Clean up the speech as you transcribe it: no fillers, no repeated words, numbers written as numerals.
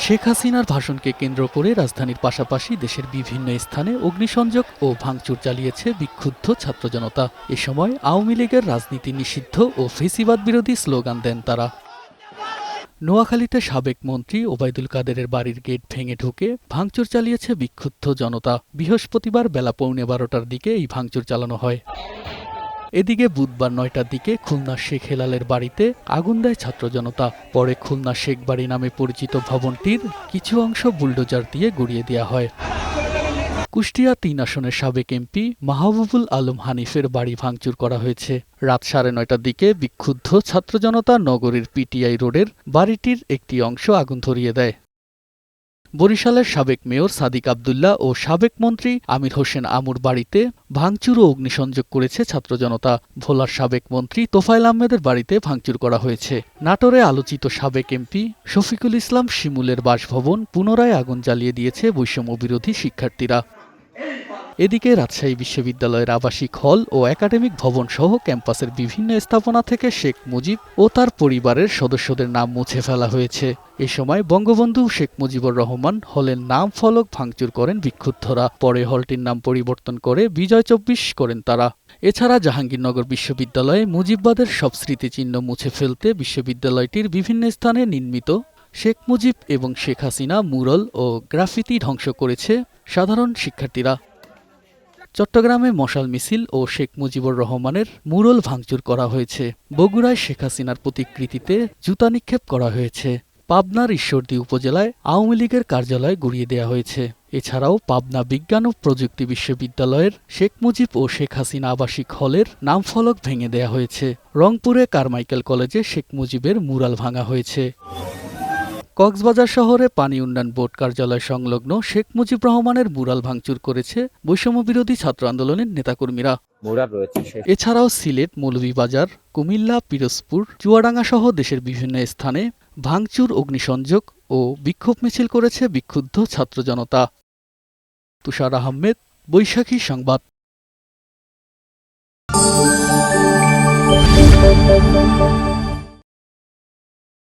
শেখ হাসিনার ভাষণকে কেন্দ্র করে রাজধানীর পাশাপাশি দেশের বিভিন্ন স্থানে অগ্নিসংযোগ ও ভাঙচুর চালিয়েছে বিক্ষুব্ধ ছাত্র জনতা। এ সময় আওয়ামী লীগের রাজনীতি নিষিদ্ধ ও ফেসিবাদ বিরোধী স্লোগান দেন তারা। নোয়াখালীতে সাবেক মন্ত্রী ওবায়দুল কাদেরের বাড়ির গেট ভেঙে ঢুকে ভাঙচুর চালিয়েছে বিক্ষুব্ধ জনতা। বৃহস্পতিবার বেলা 11:15টার দিকে এই ভাঙচুর চালানো হয়। এদিকে বুধবার 9টার দিকে খুলনা শেখ হেলালের বাড়িতে আগুন দেয় ছাত্র জনতা। পরে খুলনা শেখ বাড়ি নামে পরিচিত ভবনটির কিছু অংশ বুলডোজার দিয়ে গুড়িয়ে দেওয়া হয়। কুষ্টিয়া 3 আসনের সাবেক এমপি মাহবুবুল আলম হানিফের বাড়ি ভাঙচুর করা হয়েছে। রাত 9:30টার দিকে বিক্ষুব্ধ ছাত্র জনতা নগরীর পিটিআই রোডের বাড়িটির একটি অংশ আগুন ধরিয়ে দেয়। বরিশালের সাবেক মেয়র সাদিক আব্দুল্লাহ ও সাবেক মন্ত্রী আমির হোসেন আমুর বাড়িতে ভাঙচুর ও অগ্নিসংযোগ করেছে ছাত্র জনতা। ভোলার সাবেক মন্ত্রী তোফায়েল আহমেদের বাড়িতে ভাঙচুর করা হয়েছে। নাটোরে আলোচিত সাবেক এমপি শফিকুল ইসলাম শিমুলের বাসভবন পুনরায় আগুন জ্বালিয়ে দিয়েছে বৈষম্যবিরোধী শিক্ষার্থীরা। এদিকে রাজশাহী বিশ্ববিদ্যালয়ের আবাসিক হল ও একাডেমিক ভবন সহ ক্যাম্পাসের বিভিন্ন স্থাপনা থেকে শেখ মুজিব ও তার পরিবারের সদস্যদের নাম মুছে ফেলা হয়েছে। এ সময় বঙ্গবন্ধু শেখ মুজিবুর রহমান হলের নাম ফলক ভাঙচুর করেন বিক্ষুব্ধরা। পরে হলটির নাম পরিবর্তন করে বিজয় 24 করেন তারা। এছাড়া জাহাঙ্গীরনগর বিশ্ববিদ্যালয়ে মুজিববাদের সব স্মৃতিচিহ্ন মুছে ফেলতে বিশ্ববিদ্যালয়টির বিভিন্ন স্থানে নির্মিত শেখ মুজিব এবং শেখ হাসিনা মুরাল ও গ্রাফিতি ধ্বংস করেছে সাধারণ শিক্ষার্থীরা। চট্টগ্রামে মশাল মিছিল ও শেখ মুজিবুর রহমানের মুরাল ভাঙচুর করা হয়েছে। বগুড়ায় শেখ হাসিনার প্রতিকৃতিতে জুতা নিক্ষেপ করা হয়েছে। পাবনার ঈশ্বরদী উপজেলায় আওয়ামী লীগের কার্যালয় গুড়িয়ে দেওয়া হয়েছে। এছাড়াও পাবনা বিজ্ঞান ও প্রযুক্তি বিশ্ববিদ্যালয়ের শেখ মুজিব ও শেখ হাসিনা আবাসিক হলের নামফলক ভেঙে দেওয়া হয়েছে। রংপুরে কারমাইকেল কলেজে শেখ মুজিবের মুরাল ভাঙা হয়েছে। কক্সবাজার শহরে পানি উন্নয়ন বোর্ড কার্যালয় সংলগ্ন শেখ মুজিব রহমানের মুরাল ভাঙচুর করেছে বৈষম্যবিরোধী ছাত্র আন্দোলনের নেতাকর্মীরা। এছাড়াও সিলেট, মৌলভীবাজার, কুমিল্লা, পিরোজপুর, চুয়াডাঙ্গা সহ দেশের বিভিন্ন স্থানে ভাঙচুর, অগ্নিসংযোগ ও বিক্ষোভ মিছিল করেছে বিক্ষুব্ধ ছাত্র জনতা। তুষার আহমেদ, বৈশাখী সংবাদ।